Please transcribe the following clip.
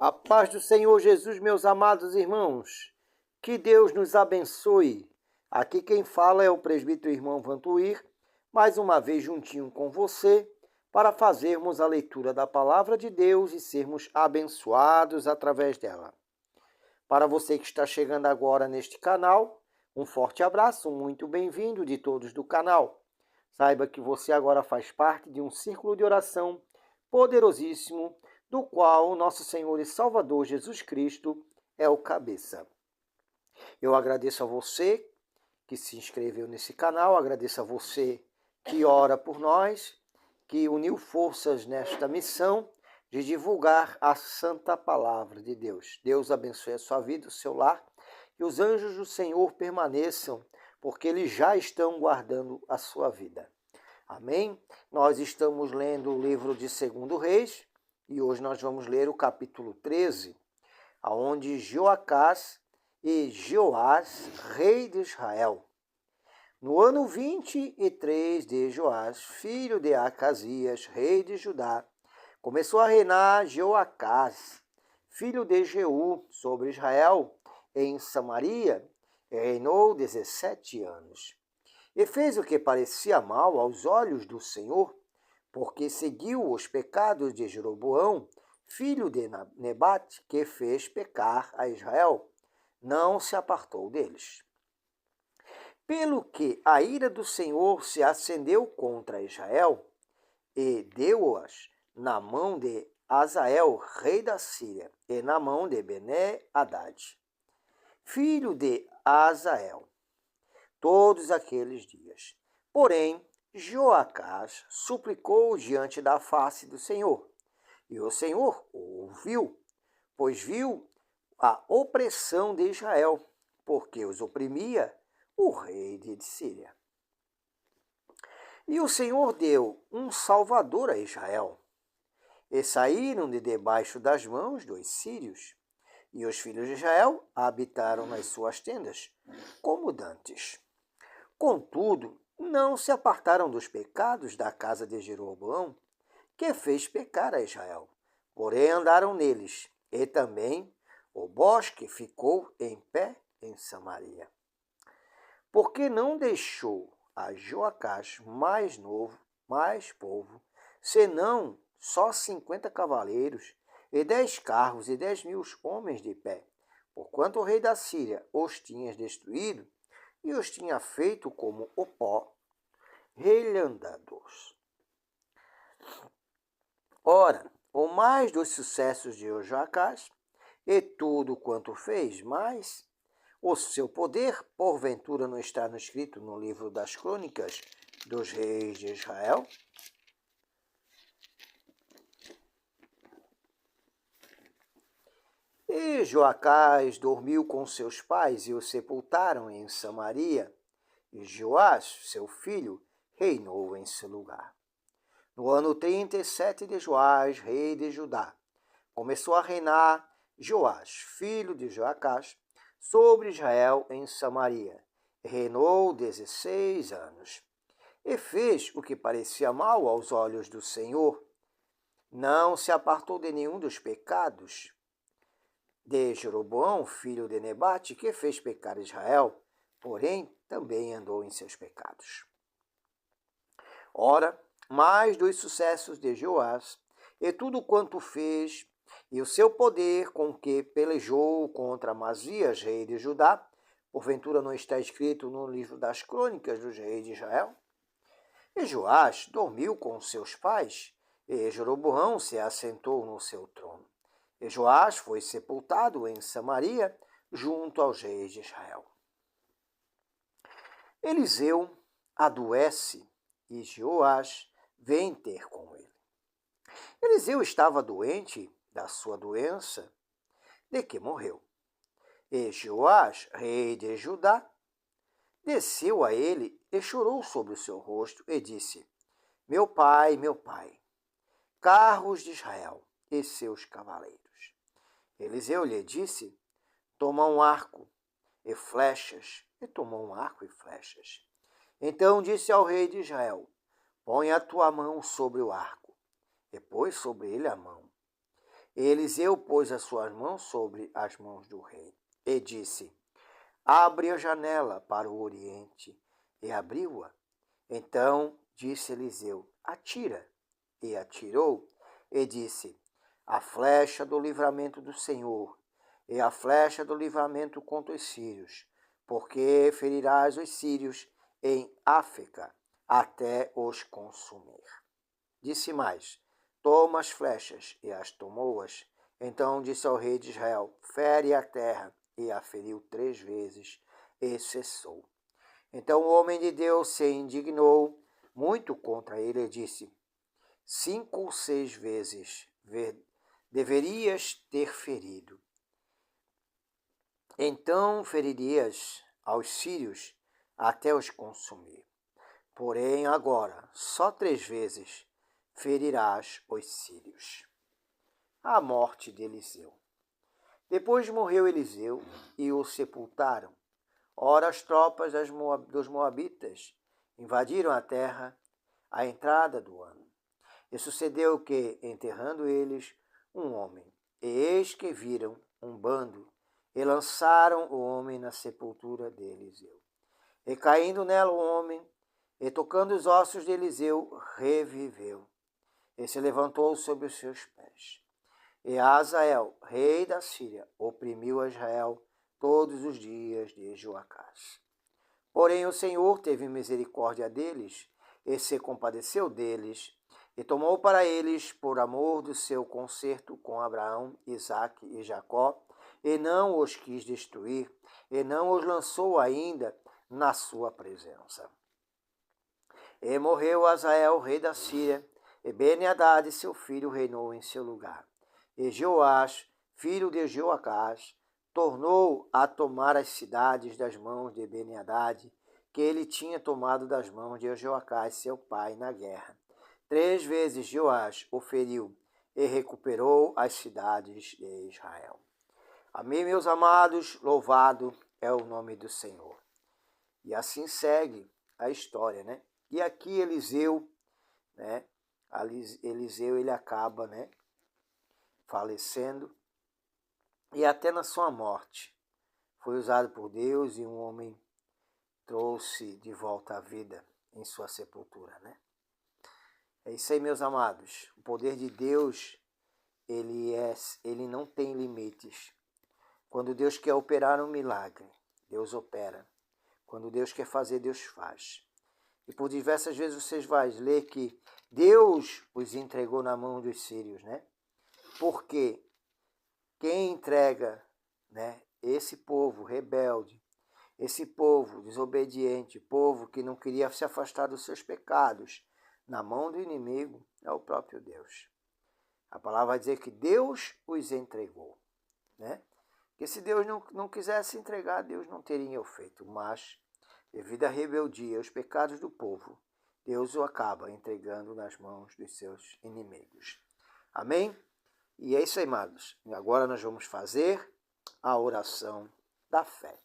A paz do Senhor Jesus, meus amados irmãos. Que Deus nos abençoe. Aqui quem fala é o presbítero irmão Vantuir, mais uma vez juntinho com você, para fazermos a leitura da palavra de Deus e sermos abençoados através dela. Para você que está chegando agora neste canal, um forte abraço, muito bem-vindo de todos do canal. Saiba que você agora faz parte de um círculo de oração poderosíssimo, do qual o nosso Senhor e Salvador Jesus Cristo é o cabeça. Eu agradeço a você que se inscreveu nesse canal, agradeço a você que ora por nós, que uniu forças nesta missão de divulgar a santa palavra de Deus. Deus abençoe a sua vida, o seu lar, e os anjos do Senhor permaneçam, porque eles já estão guardando a sua vida. Amém? Nós estamos lendo o livro de 2 Reis, e hoje nós vamos ler o capítulo 13, onde Joacás e Joás, rei de Israel. No ano 23 de Joás, filho de Acasias, rei de Judá, começou a reinar Joacás, filho de Jeú, sobre Israel, em Samaria, e reinou 17 anos. E fez o que parecia mal aos olhos do Senhor, porque seguiu os pecados de Jeroboão, filho de Nebate, que fez pecar a Israel. Não se apartou deles. Pelo que a ira do Senhor se acendeu contra Israel, e deu-as na mão de Azael, rei da Síria, e na mão de Bené-Hadad, filho de Azael, todos aqueles dias. Porém, Joacás suplicou diante da face do Senhor, e o Senhor o ouviu, pois viu a opressão de Israel, porque os oprimia o rei de Síria. E o Senhor deu um salvador a Israel, e saíram de debaixo das mãos dos sírios, e os filhos de Israel habitaram nas suas tendas, como dantes. Contudo, não se apartaram dos pecados da casa de Jeroboão, que fez pecar a Israel, porém andaram neles, e também o bosque ficou em pé em Samaria. Porque não deixou a Joacás mais povo, senão só 50 cavaleiros, e 10 carros e 10.000 homens de pé, porquanto o rei da Síria os tinha destruído, e os tinha feito como o pó relhandados. Ora, o mais dos sucessos de Joacás, e tudo quanto fez, mas o seu poder, porventura, não está escrito no livro das crônicas dos reis de Israel? E Joacás dormiu com seus pais e o sepultaram em Samaria, e Joás, seu filho, reinou em seu lugar. No ano 37 de Joás, rei de Judá, começou a reinar Joás, filho de Joacás, sobre Israel em Samaria. Reinou 16 anos. E fez o que parecia mal aos olhos do Senhor. Não se apartou de nenhum dos pecados de Jeroboão, filho de Nebate, que fez pecar Israel, porém também andou em seus pecados. Ora, mais dos sucessos de Joás, e tudo quanto fez, e o seu poder com que pelejou contra Amazias, rei de Judá, porventura não está escrito no livro das crônicas dos reis de Israel? E Joás dormiu com seus pais, e Jeroboão se assentou no seu trono. E Joás foi sepultado em Samaria, junto aos reis de Israel. Eliseu adoece, e Joás vem ter com ele. Eliseu estava doente da sua doença, de que morreu. E Joás, rei de Judá, desceu a ele e chorou sobre o seu rosto e disse: meu pai, carros de Israel e seus cavaleiros. Eliseu lhe disse: toma um arco e flechas. E tomou um arco e flechas. Então disse ao rei de Israel: põe a tua mão sobre o arco. E pôs sobre ele a mão. Eliseu pôs as suas mãos sobre as mãos do rei e disse: abre a janela para o oriente. E abriu-a. Então disse Eliseu: atira. E atirou. E disse: a flecha do livramento do Senhor, e a flecha do livramento contra os sírios, porque ferirás os sírios em África, até os consumir. Disse mais: toma as flechas, e as tomou-as. Então disse ao rei de Israel: fere a terra, e a feriu 3 vezes, e cessou. Então o homem de Deus se indignou muito contra ele e disse: 5 ou 6 vezes deverias ter ferido. Então feririas aos sírios até os consumir. Porém agora, só 3 vezes ferirás os sírios. A morte de Eliseu. Depois morreu Eliseu e o sepultaram. Ora, as tropas dos moabitas invadiram a terra à entrada do ano. E sucedeu que, enterrando eles um homem, e eis que viram um bando, e lançaram o homem na sepultura de Eliseu. E caindo nela o homem, e tocando os ossos de Eliseu, reviveu, e se levantou sobre os seus pés. E Azael, rei da Síria, oprimiu a Israel todos os dias de Joacás. Porém o Senhor teve misericórdia deles, e se compadeceu deles, e tomou para eles, por amor do seu concerto com Abraão, Isaque e Jacó, e não os quis destruir, e não os lançou ainda na sua presença. E morreu Azael, rei da Síria, e Ben-Hadad, seu filho, reinou em seu lugar. E Joás, filho de Joacás, tornou a tomar as cidades das mãos de Ben-Hadad, que ele tinha tomado das mãos de Joacás, seu pai, na guerra. 3 vezes Joás o feriu e recuperou as cidades de Israel. Amém, meus amados, louvado é o nome do Senhor. E assim segue a história, né? E aqui Eliseu, né? Eliseu ele acaba, né? Falecendo e até na sua morte foi usado por Deus e um homem trouxe de volta a vida em sua sepultura, né? É isso aí, meus amados. O poder de Deus, ele não tem limites. Quando Deus quer operar um milagre, Deus opera. Quando Deus quer fazer, Deus faz. E por diversas vezes vocês vão ler que Deus os entregou na mão dos sírios, né? Porque quem entrega, né, esse povo rebelde, esse povo desobediente, povo que não queria se afastar dos seus pecados, na mão do inimigo, é o próprio Deus. A palavra vai dizer que Deus os entregou, né? Porque se Deus não quisesse entregar, Deus não teria o feito. Mas, devido à rebeldia e aos pecados do povo, Deus o acaba entregando nas mãos dos seus inimigos. Amém? E é isso aí, amados. E agora nós vamos fazer a oração da fé.